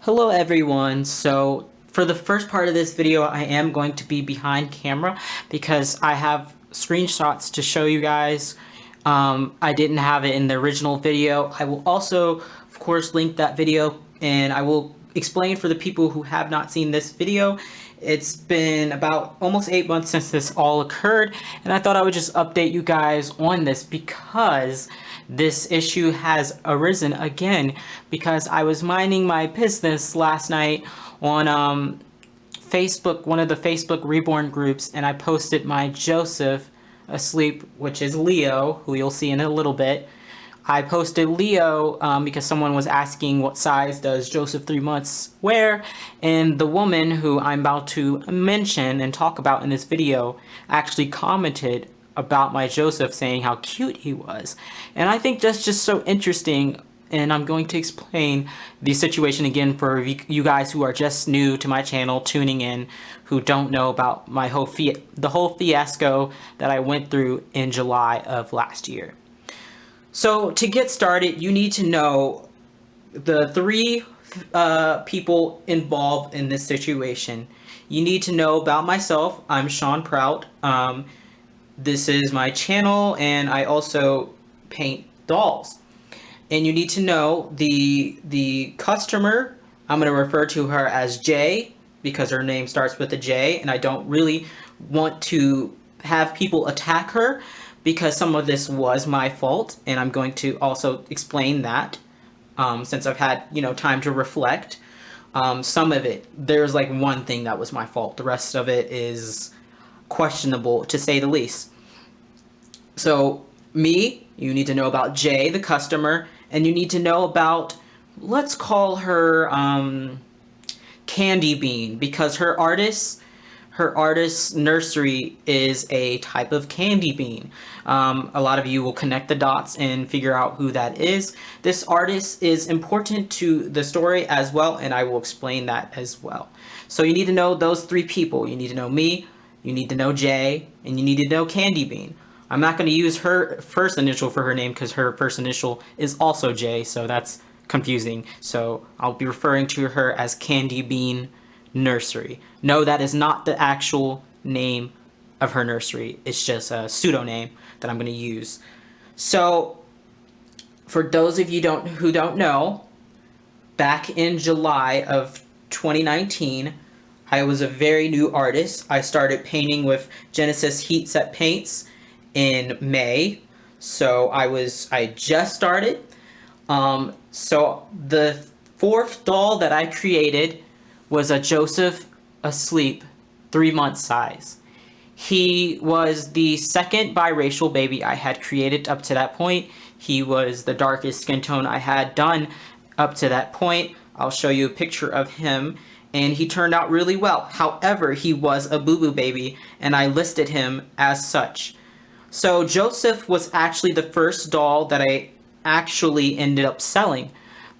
Hello everyone. So for the first part of this video, I am going to be behind camera because I have screenshots to show you guys. I didn't have it in the original video. I will also, of course, link that video, and I will explain for the people who have not seen this video. It's been about almost 8 months since this all occurred, and I thought I would just update you guys on this because this issue has arisen again because I was minding my business last night on Facebook, one of the Facebook Reborn groups, and I posted my Joseph asleep, which is Leo, who you'll see in a little bit. I posted Leo because someone was asking what size does Joseph 3 months wear, and the woman who I'm about to mention and talk about in this video actually commented about my Joseph, saying how cute he was. And I think that's just so interesting, and I'm going to explain the situation again for you guys who are just new to my channel, tuning in, who don't know about my the whole fiasco that I went through in July of last year. So to get started, you need to know the three people involved in this situation. You need to know about myself. I'm Sean Prout. This is my channel, and I also paint dolls. And you need to know the customer. I'm going to refer to her as J because her name starts with a J, and I don't really want to have people attack her because some of this was my fault, and I'm going to also explain that since I've had time to reflect. Some of it, there's like one thing that was my fault. The rest of it is questionable, to say the least. So me, you need to know about Jay, the customer, and you need to know about, let's call her Candy Bean, because her artist's nursery is a type of candy bean. A lot of you will connect the dots and figure out who that is. This artist is important to the story as well, and I will explain that as well. So you need to know those three people. You need to know me, you need to know Jay, and you need to know Candy Bean. I'm not going to use her first initial for her name because her first initial is also J, so that's confusing. So I'll be referring to her as Candy Bean Nursery. No, that is not the actual name of her nursery. It's just a pseudonym that I'm going to use. So, for those of you who don't know, back in July of 2019, I was a very new artist. I started painting with Genesis Heat Set Paints in May. So I just started. So the fourth doll that I created was a Joseph asleep, 3 month size. He was the second biracial baby I had created up to that point. He was the darkest skin tone I had done up to that point. I'll show you a picture of him, and he turned out really well. However, he was a boo-boo baby, and I listed him as such. So Joseph was actually the first doll that I actually ended up selling.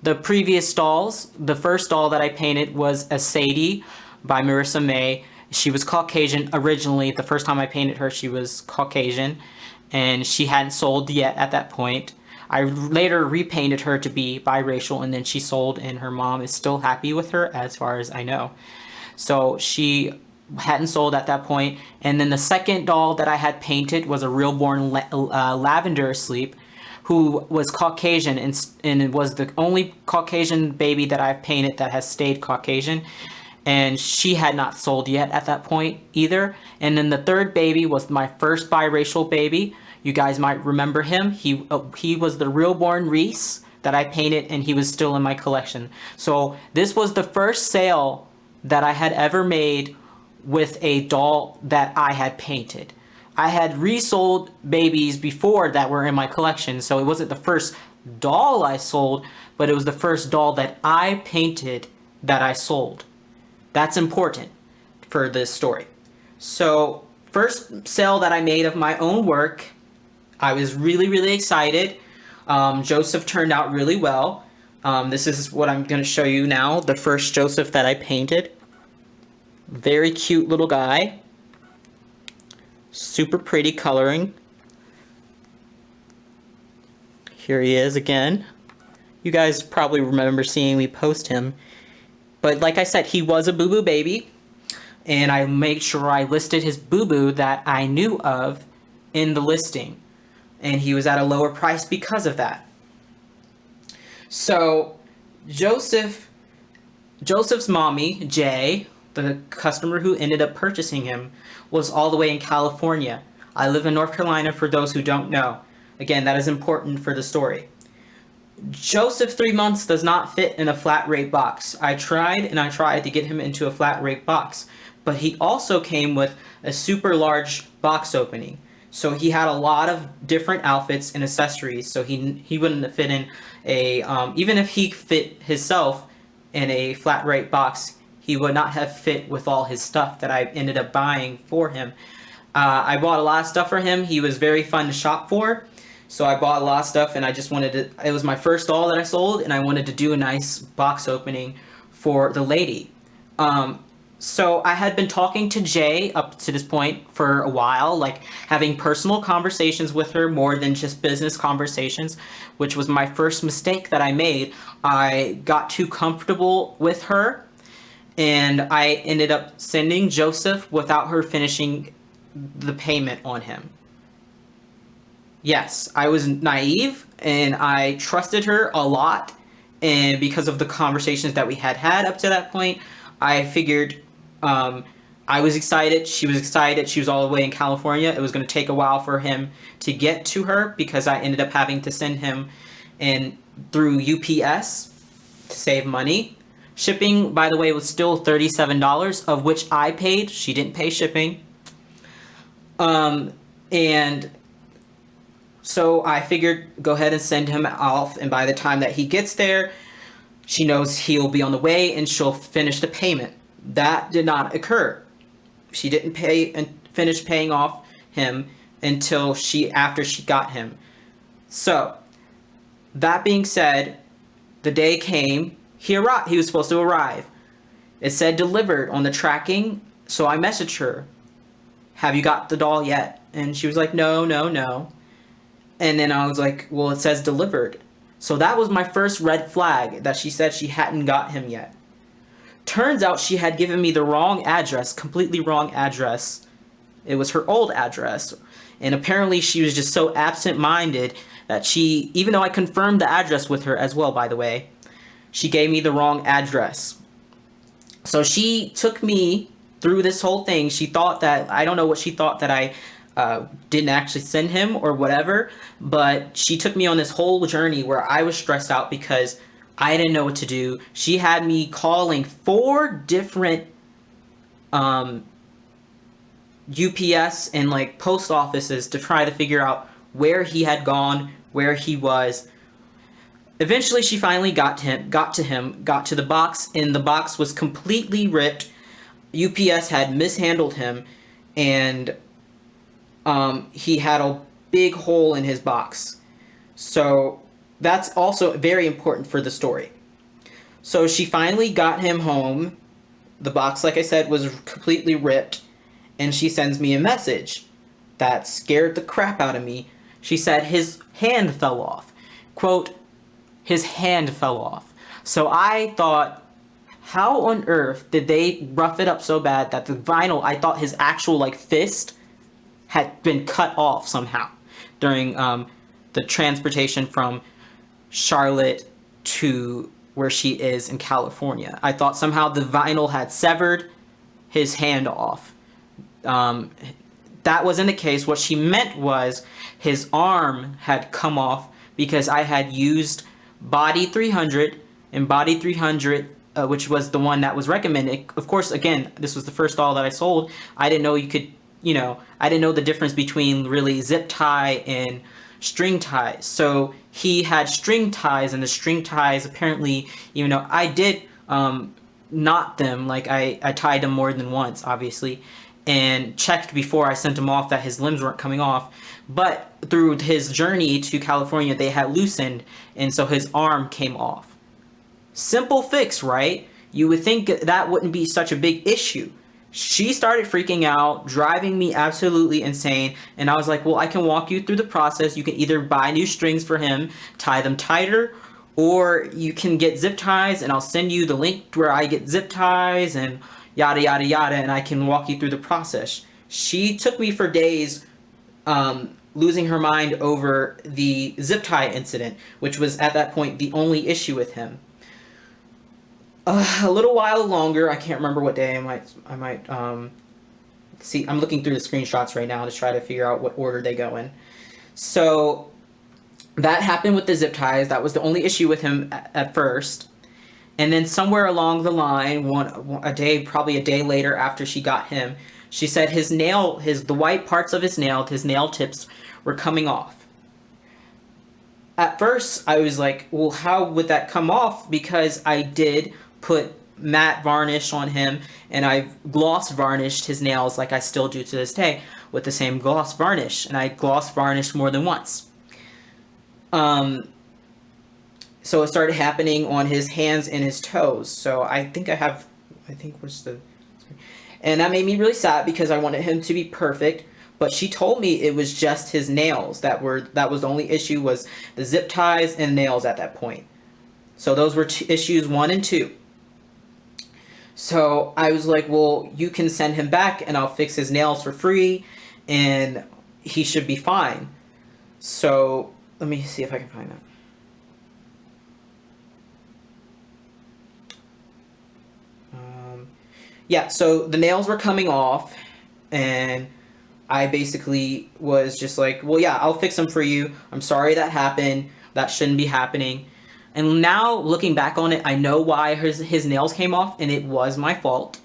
The previous dolls, the first doll that I painted was a Sadie by Marissa May. She was Caucasian originally. The first time I painted her, she was Caucasian, and she hadn't sold yet at that point. I later repainted her to be biracial, and then she sold, and her mom is still happy with her as far as I know. So she hadn't sold at that point. And then the second doll that I had painted was a Reborn Lavender Asleep, who was Caucasian, and it was the only Caucasian baby that I've painted that has stayed Caucasian. And she had not sold yet at that point either. And then the third baby was my first biracial baby. You guys might remember him. He was the Reborn Reese that I painted, and he was still in my collection. So this was the first sale that I had ever made with a doll that I had painted. I had resold babies before that were in my collection, so it wasn't the first doll I sold, but it was the first doll that I painted that I sold. That's important for this story. So, first sale that I made of my own work, I was really, really excited. Joseph turned out really well. This is what I'm going to show you now, the first Joseph that I painted. Very cute little guy. Super pretty coloring. Here he is again. You guys probably remember seeing me post him But like I said, he was a boo boo baby, and I made sure I listed his boo boo that I knew of in the listing, and he was at a lower price because of that. So Joseph's mommy, Jay, the customer who ended up purchasing him, was all the way in California. I live in North Carolina, for those who don't know. Again, that is important for the story. Joseph, 3 months, does not fit in a flat rate box. I tried and I tried to get him into a flat rate box, but he also came with a super large box opening. So he had a lot of different outfits and accessories. So he wouldn't fit in a even if he fit himself in a flat rate box, he would not have fit with all his stuff that I ended up buying for him. I bought a lot of stuff for him. He was very fun to shop for. So I bought a lot of stuff, and I just wanted to, it was my first doll that I sold, and I wanted to do a nice box opening for the lady. So I had been talking to Jay up to this point for a while, like having personal conversations with her more than just business conversations, which was my first mistake that I made. I got too comfortable with her, and I ended up sending Joseph without her finishing the payment on him. Yes, I was naive and I trusted her a lot. And because of the conversations that we had had up to that point, I figured I was excited. She was excited. She was all the way in California. It was going to take a while for him to get to her because I ended up having to send him in through UPS to save money. Shipping, by the way, was still $37, of which I paid. She didn't pay shipping. And so I figured, go ahead and send him off, and by the time that he gets there, she knows he'll be on the way and she'll finish the payment. That did not occur. She didn't pay and finish paying off him until after she got him. So, that being said, the day came, he was supposed to arrive. It said delivered on the tracking, so I messaged her, have you got the doll yet? And she was like, no, no, no. And then I was like, well, it says delivered. So that was my first red flag, that she said she hadn't got him yet. Turns out she had given me the wrong address, completely wrong address. It was her old address. And apparently she was just so absent-minded that even though I confirmed the address with her as well, by the way, she gave me the wrong address. So she took me through this whole thing. She thought that, I don't know what she thought, that I didn't actually send him or whatever, but she took me on this whole journey where I was stressed out because I didn't know what to do. She had me calling 4 different UPS and like post offices to try to figure out where he had gone, where he was. Eventually she finally got to the box, and the box was completely ripped. UPS had mishandled him, and he had a big hole in his box. So that's also very important for the story. So she finally got him home. The box, like I said, was completely ripped. And she sends me a message that scared the crap out of me. She said his hand fell off. Quote, his hand fell off. So I thought, how on earth did they rough it up so bad that the vinyl, I thought his actual like fist had been cut off somehow during the transportation from Charlotte to where she is in California. I thought somehow the vinyl had severed his hand off. That wasn't the case. What she meant was his arm had come off because I had used Body 300, and Body 300, which was the one that was recommended. Of course, again, this was the first doll that I sold. I didn't know you could, I didn't know the difference between really zip tie and string ties. So he had string ties, and the string ties apparently, even though I did knot them, like I tied them more than once, obviously, and checked before I sent him off that his limbs weren't coming off. But through his journey to California, they had loosened, and so his arm came off. Simple fix, right? You would think that wouldn't be such a big issue. She started freaking out, driving me absolutely insane, and I was like, well, I can walk you through the process. You can either buy new strings for him, tie them tighter, or you can get zip ties, and I'll send you the link where I get zip ties and yada yada yada, and I can walk you through the process. She took me for days, losing her mind over the zip tie incident, which was at that point the only issue with him. A little while longer, I can't remember what day. I might see. I'm looking through the screenshots right now to try to figure out what order they go in. So that happened with the zip ties. That was the only issue with him at first. And then somewhere along the line, probably a day later after she got him, she said the white parts of his nail tips were coming off. At first, I was like, well, how would that come off? Because I did put matte varnish on him, and I gloss varnished his nails like I still do to this day with the same gloss varnish, and I gloss varnished more than once. So it started happening on his hands and his toes. So I think where's the, and that made me really sad because I wanted him to be perfect. But she told me it was just his nails that was the only issue, was the zip ties and nails at that point. So those were issues 1 and 2. So I was like, well, you can send him back and I'll fix his nails for free and he should be fine. So let me see if I can find that. Yeah, so the nails were coming off, and I basically was just like, well, yeah, I'll fix them for you. I'm sorry that happened. That shouldn't be happening. And now, looking back on it, I know why his nails came off, and it was my fault.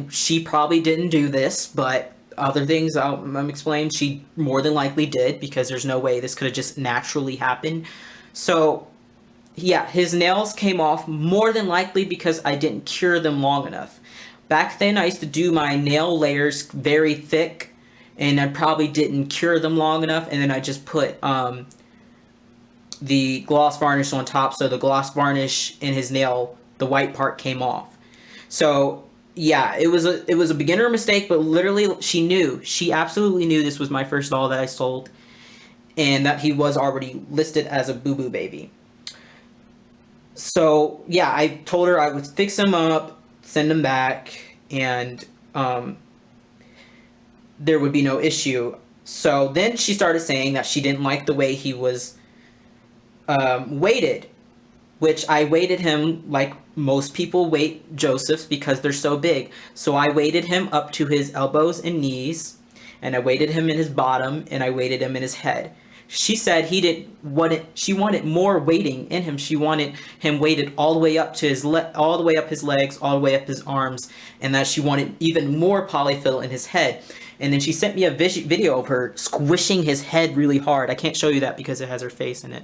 She probably didn't do this, but other things I'm explain, she more than likely did, because there's no way this could have just naturally happened. So yeah, his nails came off more than likely because I didn't cure them long enough. Back then, I used to do my nail layers very thick, and I probably didn't cure them long enough, and then I just put the gloss varnish on top, so the gloss varnish in his nail, the white part came off. So yeah, it was a beginner mistake, but literally she absolutely knew this was my first doll that I sold, and that he was already listed as a boo boo baby. So yeah, I told her I would fix him up, send him back, and there would be no issue. So then she started saying that she didn't like the way he was weighted, which I weighted him like most people weight Joseph's because they're so big. So I weighted him up to his elbows and knees, and I weighted him in his bottom, and I weighted him in his head. She said she wanted more weighting in him. She wanted him weighted all the way up to all the way up his legs, all the way up his arms, and that she wanted even more polyfill in his head. And then she sent me a video of her squishing his head really hard. I can't show you that because it has her face in it.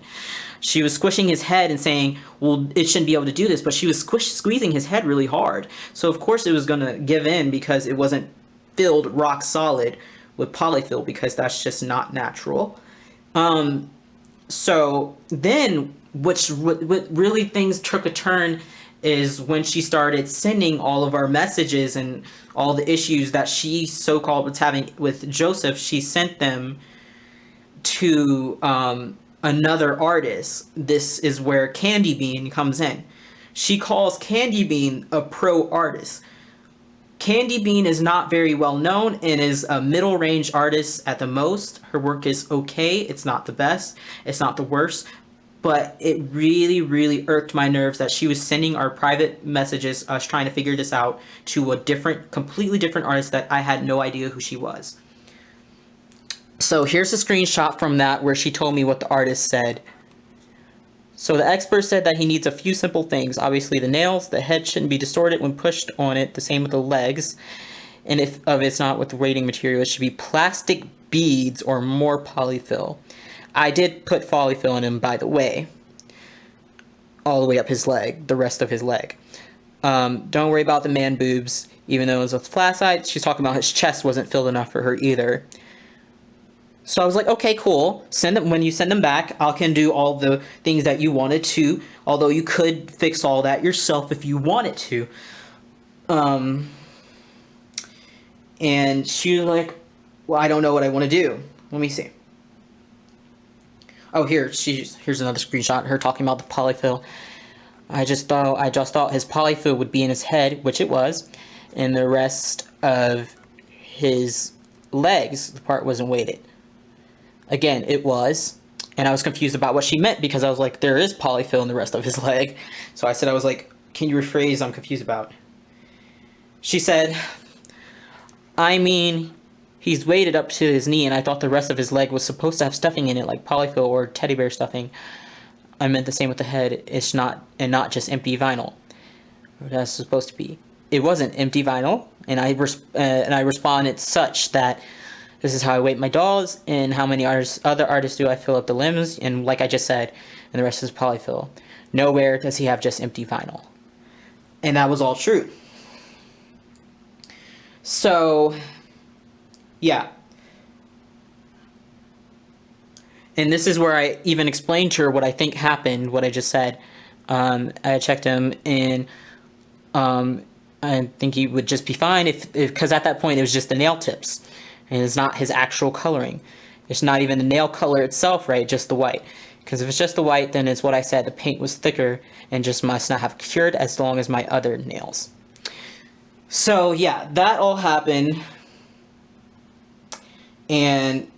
She was squishing his head and saying, well, it shouldn't be able to do this, but she was squeezing his head really hard. So of course it was going to give in because it wasn't filled rock solid with polyfill, because that's just not natural. So then what really things took a turn is when she started sending all of our messages and all the issues that she so-called was having with Joseph. She sent them to another artist. This is where Candy Bean comes in. She calls Candy Bean a pro artist. Candy Bean is not very well known and is a middle range artist at the most. Her work is okay. It's not the best. It's not the worst. But it really, really irked my nerves that she was sending our private messages, us trying to figure this out, to a completely different artist that I had no idea who she was. So here's a screenshot from that where she told me what the artist said. So the expert said that he needs a few simple things. Obviously the nails, the head shouldn't be distorted when pushed on it, the same with the legs. And if it's not with the weighting material, it should be plastic beads or more polyfill. I did put polyfill in him, by the way. All the way up his leg, the rest of his leg. Don't worry about the man boobs, even though it was a flat side. She's talking about his chest wasn't filled enough for her either. So I was like, okay, cool. When you send them back, I can do all the things that you wanted to. Although you could fix all that yourself if you wanted to. And she was like, well, I don't know what I want to do. Let me see. Oh, here's another screenshot. Her talking about the polyfill. I just thought his polyfill would be in his head, which it was, and the rest of his legs, the part wasn't weighted. Again, it was, and I was confused about what she meant because I was like, there is polyfill in the rest of his leg. So I was like, can you rephrase? I'm confused about. She said, I mean, he's weighted up to his knee, and I thought the rest of his leg was supposed to have stuffing in it, like polyfill or teddy bear stuffing. I meant the same with the head. It's not, and not just empty vinyl. That's supposed to be. It wasn't empty vinyl, and I responded such that this is how I weight my dolls, and how many other artists do I fill up the limbs, and like I just said, and the rest is polyfill. Nowhere does he have just empty vinyl. And that was all true. So, yeah. And this is where I even explained to her what I think happened, what I just said. I checked him, and I think he would just be fine because at that point it was just the nail tips. And it's not his actual coloring. It's not even the nail color itself, right? Just the white. Because if it's just the white, then it's what I said. The paint was thicker and just must not have cured as long as my other nails. So, yeah, that all happened. And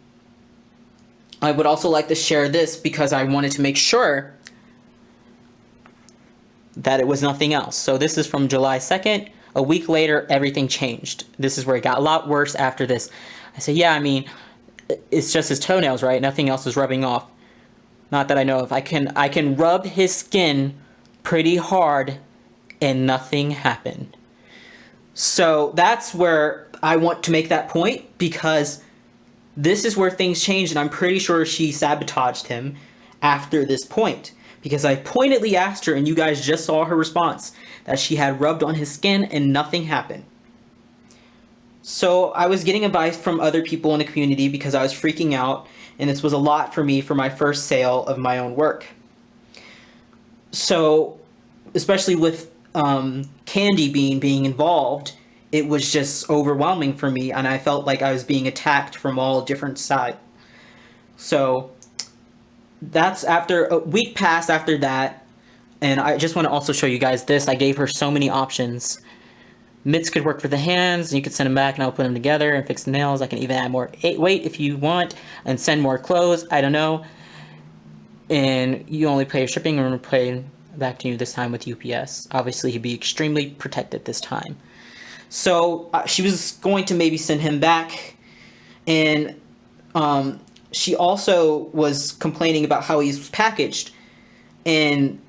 I would also like to share this because I wanted to make sure that it was nothing else. So this is from July 2nd. A week later, everything changed. This is where it got a lot worse after this. I said, yeah, I mean, it's just his toenails, right? Nothing else is rubbing off. Not that I know of. I can rub his skin pretty hard and nothing happened. So that's where I want to make that point, because this is where things changed, and I'm pretty sure she sabotaged him after this point. Because I pointedly asked her, and you guys just saw her response, that she had rubbed on his skin and nothing happened. So I was getting advice from other people in the community because I was freaking out, and this was a lot for me for my first sale of my own work. So, especially with Candy Bean being involved, it was just overwhelming for me, and I felt like I was being attacked from all different sides. So that's after a week passed after that, and I just want to also show you guys this. I gave her so many options. Mitts could work for the hands, you could send them back and I'll put them together and fix the nails. I can even add more weight if you want and send more clothes, I don't know. And you only pay shipping, and we're paying back to you this time with UPS. Obviously he'd be extremely protected this time. So she was going to maybe send him back, and she also was complaining about how he was packaged, and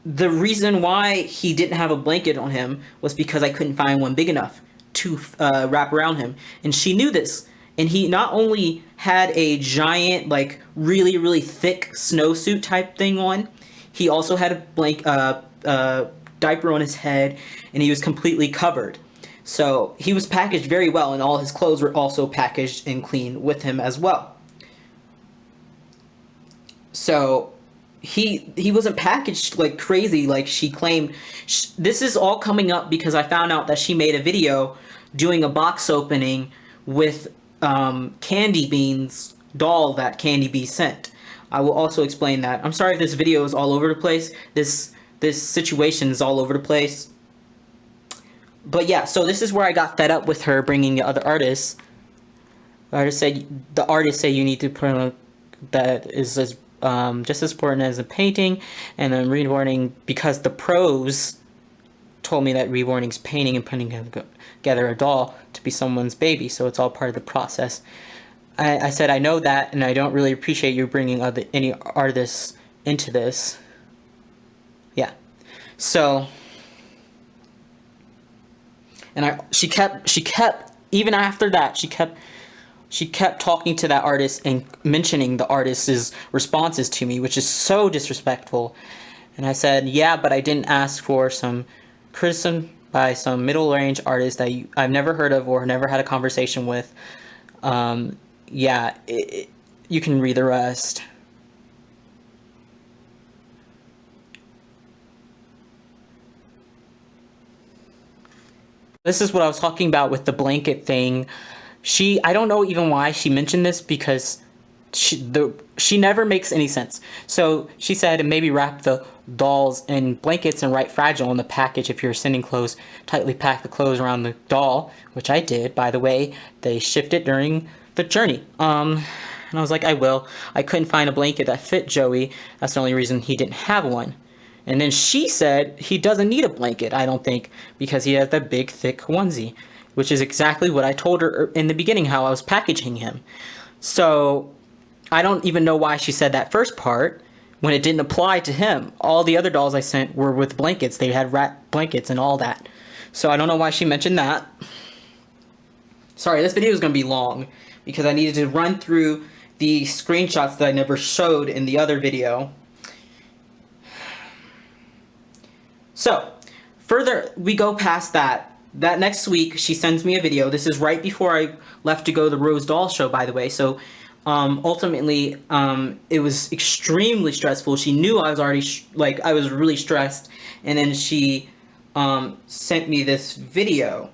the reason why he didn't have a blanket on him was because I couldn't find one big enough to wrap around him, and she knew this. And he not only had a giant, like, really, really thick snowsuit type thing on, he also had a diaper on his head, and he was completely covered. So he was packaged very well, and all his clothes were also packaged and clean with him as well. So he wasn't packaged like crazy like she claimed. This is all coming up because I found out that she made a video doing a box opening with Candy Bean's doll that Candy Bee sent. I will also explain that. I'm sorry if this video is all over the place. This situation is all over the place. But yeah, so this is where I got fed up with her bringing the other artists. The artists say you need to put on that is just as important as a painting, and then Reborning, because the pros told me that Reborning's painting and putting together a doll to be someone's baby, so it's all part of the process. I said I know that, and I don't really appreciate you bringing any artists into this. Yeah, so, and she kept even after that she kept talking to that artist and mentioning the artist's responses to me, which is so disrespectful. And I said, yeah, but I didn't ask for some criticism by some middle-range artist that I've never heard of or never had a conversation with. Yeah, you can read the rest. This is what I was talking about with the blanket thing. I don't know even why she mentioned this, because She never makes any sense. So she said maybe wrap the dolls in blankets and write fragile in the package if you're sending clothes. Tightly pack the clothes around the doll, which I did, by the way. They shipped it during the journey. And I was like, I will. I couldn't find a blanket that fit Joey. That's the only reason he didn't have one. And then she said he doesn't need a blanket, I don't think, because he has that big, thick onesie, which is exactly what I told her in the beginning, how I was packaging him. So I don't even know why she said that first part when it didn't apply to him. All the other dolls I sent were with blankets. They had rat blankets and all that. So I don't know why she mentioned that. Sorry, this video is going to be long because I needed to run through the screenshots that I never showed in the other video. So, further, we go past that. That next week, she sends me a video. This is right before I left to go to the Rose Doll show, by the way. So, ultimately, it was extremely stressful. She knew I was already, I was really stressed. And then she sent me this video.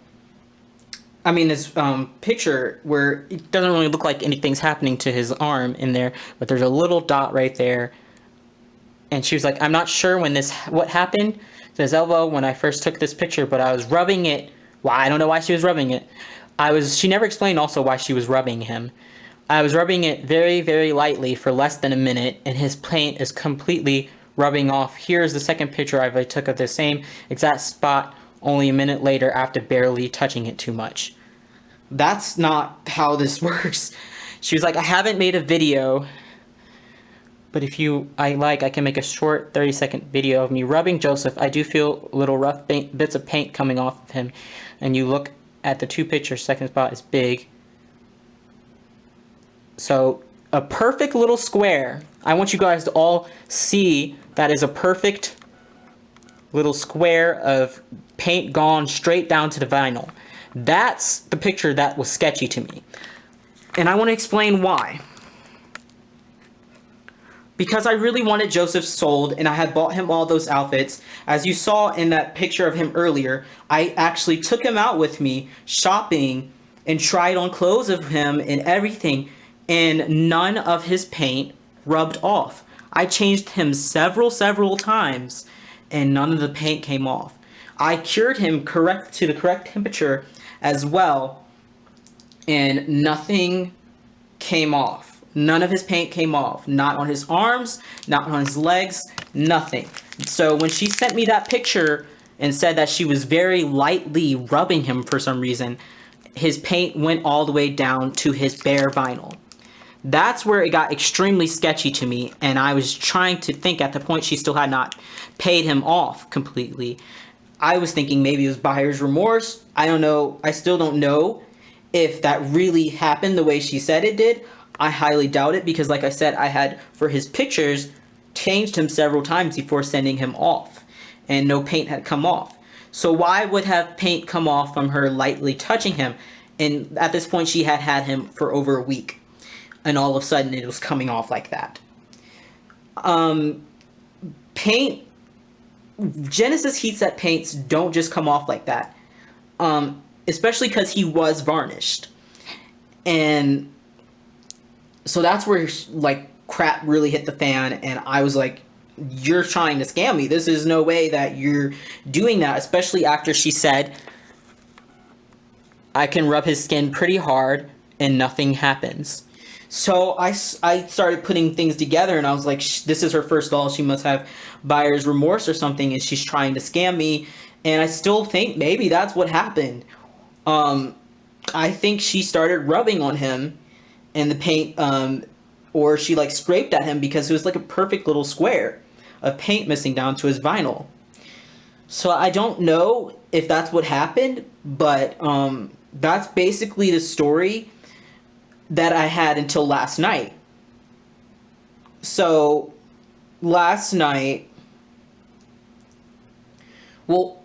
I mean, this picture where it doesn't really look like anything's happening to his arm in there, but there's a little dot right there. And she was like, I'm not sure what happened to his elbow when I first took this picture, but I was rubbing it. Well, I don't know why she was rubbing it. She never explained also why she was rubbing him. I was rubbing it very, very lightly for less than a minute, and his paint is completely rubbing off. Here's the second picture I took of the same exact spot only a minute later after barely touching it too much. That's not how this works. She was like, I haven't made a video, but if I can make a short 30-second video of me rubbing Joseph. I do feel little rough bits of paint coming off of him. And you look at the two pictures, second spot is big. So, a perfect little square. I want you guys to all see that is a perfect little square of paint gone straight down to the vinyl. That's the picture that was sketchy to me. And I want to explain why. Because I really wanted Joseph sold, and I had bought him all those outfits. As you saw in that picture of him earlier, I actually took him out with me shopping and tried on clothes of him and everything, and none of his paint rubbed off. I changed him several times, and none of the paint came off. I cured him to the correct temperature as well, and nothing came off. None of his paint came off. Not on his arms, not on his legs, nothing. So when she sent me that picture and said that she was very lightly rubbing him for some reason, his paint went all the way down to his bare vinyl. That's where it got extremely sketchy to me, and I was trying to think at the point she still had not paid him off completely. I was thinking maybe it was buyer's remorse. I don't know. I still don't know if that really happened the way she said it did. I highly doubt it because, like I said, I had, for his pictures, changed him several times before sending him off, and no paint had come off. So why would have paint come off from her lightly touching him? And at this point, she had had him for over a week, and all of a sudden, it was coming off like that. Paint, Genesis heat set paints don't just come off like that, especially because he was varnished. And so that's where, like, crap really hit the fan, and I was like, you're trying to scam me. This is no way that you're doing that, especially after she said, I can rub his skin pretty hard and nothing happens. So I started putting things together, and I was like, this is her first doll. She must have buyer's remorse or something, and she's trying to scam me. And I still think maybe that's what happened. I think she started rubbing on him and the paint, or she like scraped at him because it was like a perfect little square of paint missing down to his vinyl. So I don't know if that's what happened, but that's basically the story that I had until last night. So last night, well,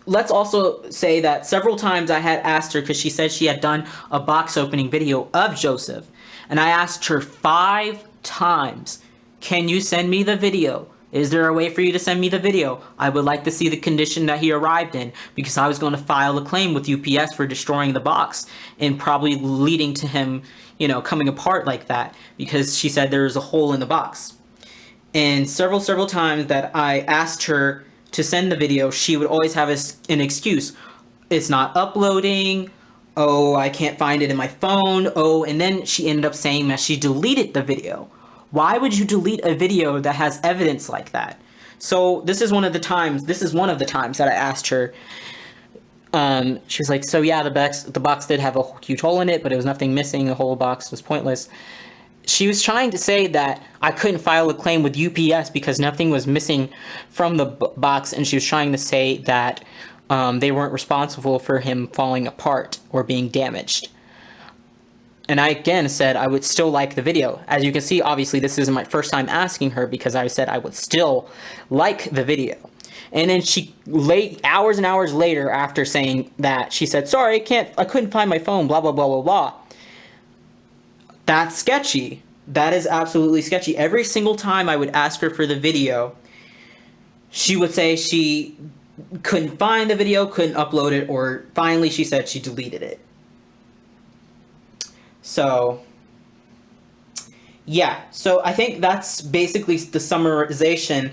let's also say that several times I had asked her, because she said she had done a box opening video of Joseph, and I asked her 5 times, can you send me the video? Is there a way for you to send me the video? I would like to see the condition that he arrived in, because I was going to file a claim with UPS for destroying the box and probably leading to him coming apart like that, because she said there was a hole in the box. And several times that I asked her to send the video, she would always have an excuse. It's not uploading. Oh, I can't find it in my phone. Oh, and then she ended up saying that she deleted the video. Why would you delete a video that has evidence like that? So this is one of the times that I asked her. She was like, so yeah, the box did have a huge hole in it, but it was nothing missing. The whole box was pointless. She was trying to say that I couldn't file a claim with UPS because nothing was missing from the box, and she was trying to say that they weren't responsible for him falling apart or being damaged. And I again said I would still like the video. As you can see, obviously this isn't my first time asking her, because I said I would still like the video. And then she, hours and hours later, after saying that, she said, sorry, I couldn't find my phone, blah, blah, blah, blah, blah. That's sketchy. That is absolutely sketchy. Every single time I would ask her for the video, she would say she couldn't find the video, couldn't upload it, or finally she said she deleted it. So, yeah. So I think that's basically the summarization.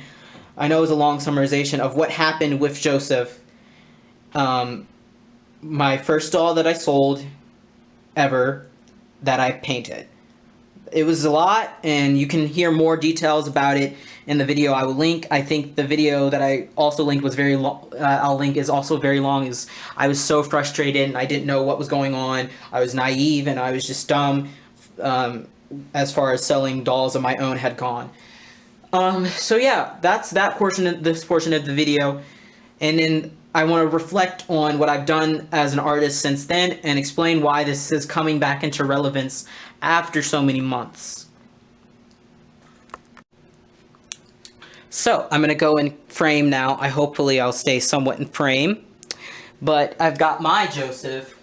I know it was a long summarization of what happened with Joseph. My first doll that I sold ever, that I painted. It was a lot, and you can hear more details about it in the video I will link. I think the video that I also linked was very long. I'll link is also very long. I was so frustrated and I didn't know what was going on. I was naive and I was just dumb as far as selling dolls of my own had gone. So yeah, that's this portion of the video, and then I want to reflect on what I've done as an artist since then and explain why this is coming back into relevance after so many months. So I'm going to go in frame now. Hopefully I'll stay somewhat in frame. But I've got my Joseph,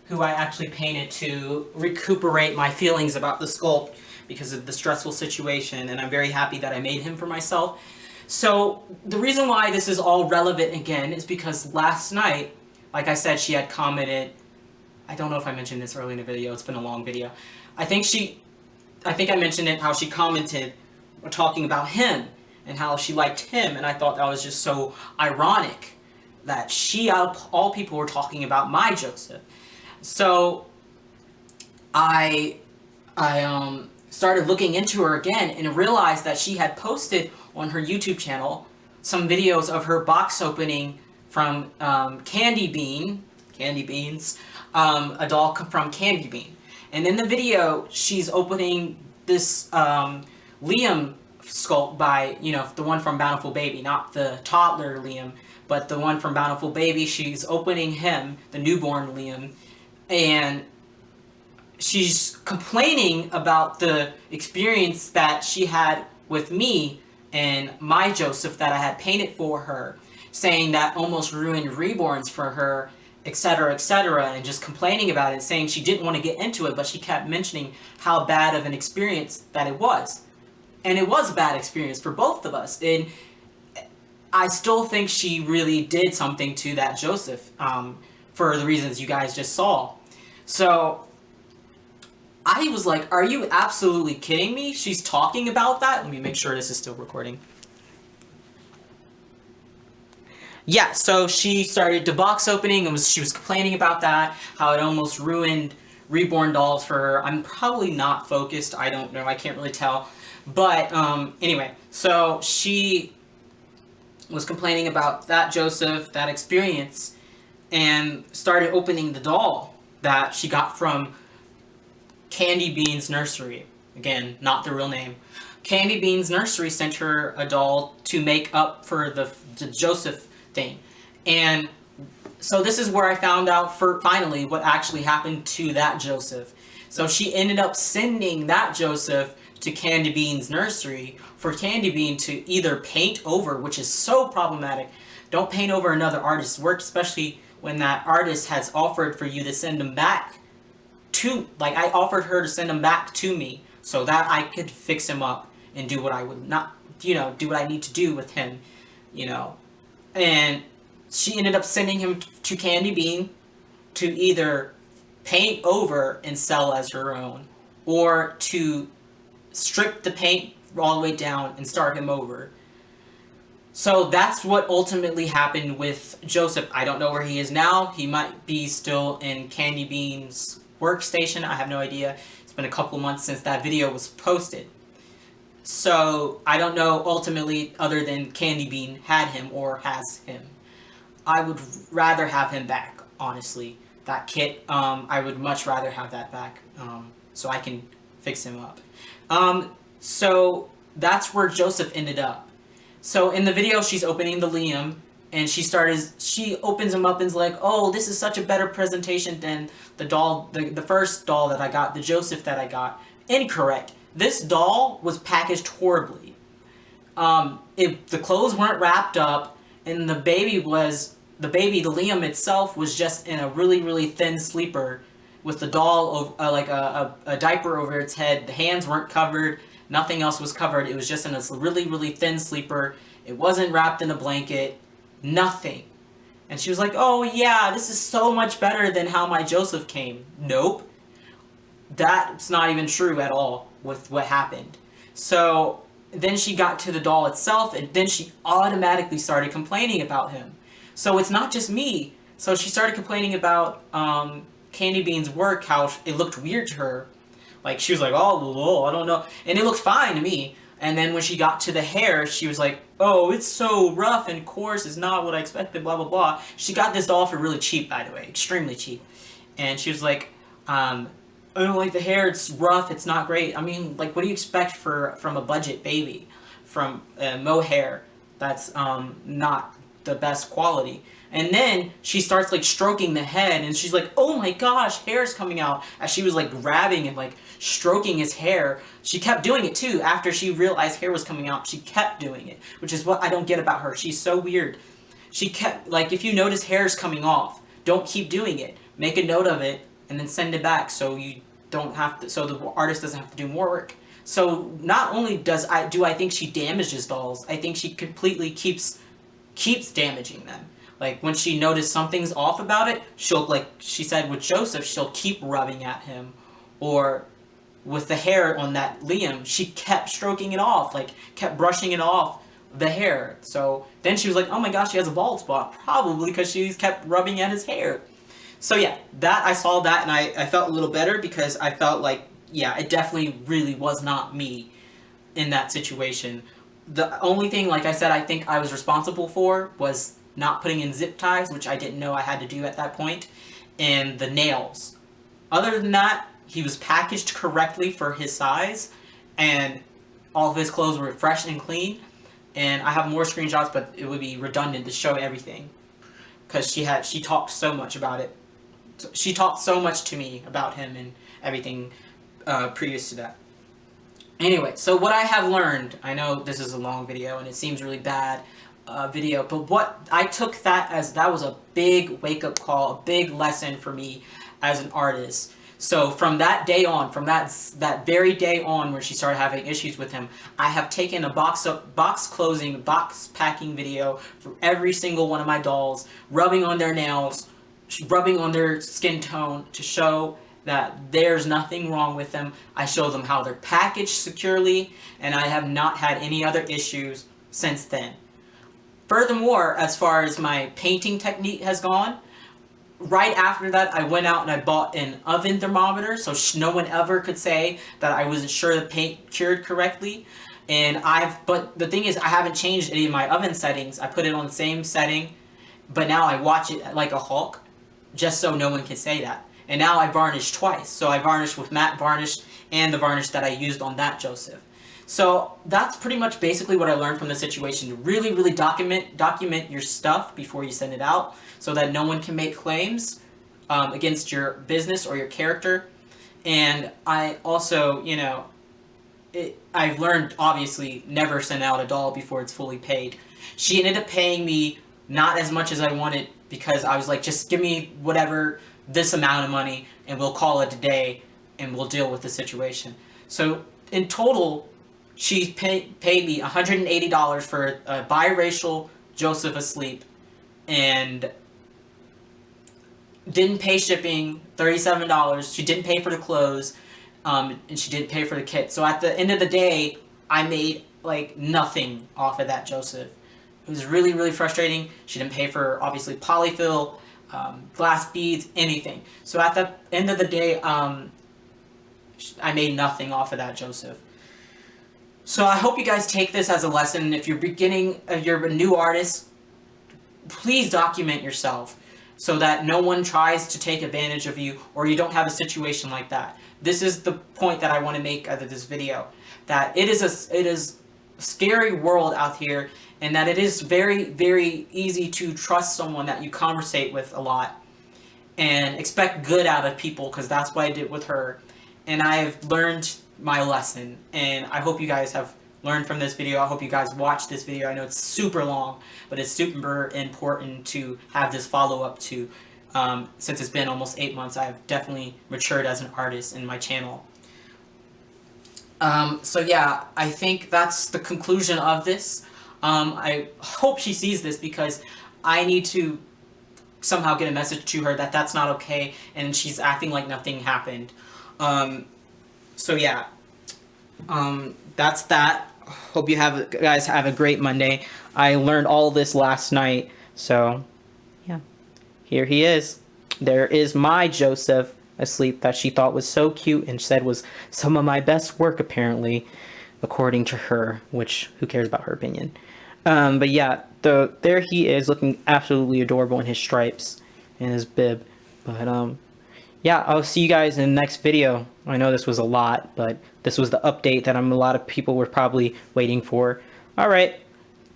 who I actually painted to recuperate my feelings about the sculpt because of the stressful situation, and I'm very happy that I made him for myself. So the reason why this is all relevant again is because last night, like I said, she had commented, I don't know if I mentioned this early in the video, it's been a long video. I think I mentioned it, how she commented talking about him and how she liked him, and I thought that was just so ironic that she, out of all people, were talking about my Joseph. So I started looking into her again and realized that she had posted on her YouTube channel some videos of her box opening from Candy Beans, a doll from Candy Bean. And in the video, she's opening this Liam sculpt by, the one from Bountiful Baby, not the toddler Liam, but the one from Bountiful Baby. She's opening him, the newborn Liam, and she's complaining about the experience that she had with me and my Joseph that I had painted for her, saying that almost ruined Reborns for her, etc., and just complaining about it, saying she didn't want to get into it, but she kept mentioning how bad of an experience that it was. And it was a bad experience for both of us. And I still think she really did something to that Joseph, for the reasons you guys just saw. So I was like, are you absolutely kidding me? She's talking about that? Let me make sure this is still recording. Yeah, so she started the box opening and she was complaining about that, how it almost ruined Reborn dolls for her. I'm probably not focused. I don't know. I can't really tell. But anyway, so she was complaining about that Joseph, that experience, and started opening the doll that she got from Candy Bean's Nursery. Again, not the real name. Candy Bean's Nursery sent her a doll to make up for the Joseph thing. And so this is where I found out finally what actually happened to that Joseph. So she ended up sending that Joseph to Candy Bean's Nursery for Candy Bean to either paint over, which is so problematic. Don't paint over another artist's work, especially when that artist has offered for you to send them back to, like I offered her to send him back to me so that I could fix him up and do what I would not, do what I need to do with him, And she ended up sending him to Candy Bean to either paint over and sell as her own, or to strip the paint all the way down and start him over. So that's what ultimately happened with Joseph. I don't know where he is now. He might be still in Candy Bean's workstation. I have no idea. It's been a couple months since that video was posted. So I don't know ultimately, other than Candy Bean had him or has him. I would rather have him back, honestly. That kit, I would much rather have that back, so I can fix him up. So that's where Joseph ended up. So in the video, she's opening the Liam, and she opens him up and is like, "Oh, this is such a better presentation than the doll, the first doll that I got, the Joseph that I got." Incorrect. This doll was packaged horribly. The clothes weren't wrapped up, and the Liam itself was just in a really, really thin sleeper with the doll, like a diaper over its head. The hands weren't covered. Nothing else was covered. It was just in a really, really thin sleeper. It wasn't wrapped in a blanket. Nothing. And she was like, "Oh yeah, this is so much better than how my Joseph came." Nope. That's not even true at all with what happened. So then she got to the doll itself, and then she automatically started complaining about him. So it's not just me. So she started complaining about Candy Bean's work, how it looked weird to her. Like, she was like, "Oh, I don't know." And it looked fine to me. And then when she got to the hair, she was like, "Oh, it's so rough and coarse. It's not what I expected, blah, blah, blah." She got this doll for really cheap, by the way. Extremely cheap. And she was like, "I don't like the hair. It's rough. It's not great." I mean, like, what do you expect from a budget baby? From mohair that's not the best quality. And then she starts like stroking the head, and she's like, "Oh my gosh, hair's coming out." As she was like grabbing and like stroking his hair. She kept doing it too. After she realized hair was coming out, she kept doing it, which is what I don't get about her. She's so weird. She kept, like, if you notice hair's coming off, don't keep doing it. Make a note of it and then send it back so you don't have to, so the artist doesn't have to do more work. So not only do I think she damages dolls, I think she completely keeps damaging them. Like, when she noticed something's off about it, she'll, like she said with Joseph, she'll keep rubbing at him. Or with the hair on that Liam, she kept stroking it off, like, kept brushing it off the hair. So then she was like, "Oh my gosh, he has a bald spot." Probably because she's kept rubbing at his hair. So yeah, I saw that, and I felt a little better, because I felt like, yeah, it definitely really was not me in that situation. The only thing, like I said, I think I was responsible for was not putting in zip ties, which I didn't know I had to do at that point, and the nails. Other than that, he was packaged correctly for his size, and all of his clothes were fresh and clean. And I have more screenshots, but it would be redundant to show everything, because she talked so much about it. She talked so much to me about him and everything previous to that. Anyway, so what I have learned, I know this is a long video and it seems really bad video, but what I took that was a big wake-up call, a big lesson for me as an artist. So from that day on, from that very day on where she started having issues with him, I have taken a box closing, box packing video for every single one of my dolls, rubbing on their nails, rubbing on their skin tone to show that there's nothing wrong with them. I show them how they're packaged securely, and I have not had any other issues since then. Furthermore, as far as my painting technique has gone, right after that, I went out and I bought an oven thermometer, so no one ever could say that I wasn't sure the paint cured correctly. But the thing is, I haven't changed any of my oven settings. I put it on the same setting, but now I watch it like a hawk, just so no one can say that. And now I varnish twice. So I varnish with matte varnish and the varnish that I used on that Joseph. So that's pretty much basically what I learned from the situation. To really, really document your stuff before you send it out, so that no one can make claims against your business or your character. And I also, I've learned, obviously, never send out a doll before it's fully paid. She ended up paying me not as much as I wanted, because I was like, just give me whatever, this amount of money, and we'll call it a day, and we'll deal with the situation. So in total, she paid me $180 for a biracial Joseph asleep, and didn't pay shipping, $37. She didn't pay for the clothes, and she didn't pay for the kit. So at the end of the day, I made like nothing off of that, Joseph. It was really, really frustrating. She didn't pay for, obviously, polyfill, glass beads, anything. So at the end of the day, I made nothing off of that, Joseph. So I hope you guys take this as a lesson. If you're a new artist, please document yourself so that no one tries to take advantage of you or you don't have a situation like that. This is the point that I want to make out of this video. That it is a scary world out here, and that it is very, very easy to trust someone that you conversate with a lot and expect good out of people, because that's what I did with her. And I have learned my lesson, and I hope you guys have learned from this video. I hope you guys watch this video. I know it's super long, but it's super important to have this follow-up to. Since it's been almost 8 months, I've definitely matured as an artist in my channel. So yeah, I think that's the conclusion of this. I hope she sees this, because I need to somehow get a message to her that that's not okay, and she's acting like nothing happened. So yeah, that's that. Hope you guys have a great Monday. I learned all this last night, so yeah, here he is. There is my Joseph asleep that she thought was so cute and said was some of my best work, apparently, according to her, which who cares about her opinion. But yeah, there he is, looking absolutely adorable in his stripes and his bib. But yeah, I'll see you guys in the next video. I know this was a lot, but this was the update that a lot of people were probably waiting for. Alright,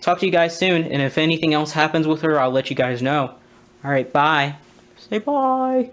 talk to you guys soon, and if anything else happens with her, I'll let you guys know. Alright, bye. Say bye.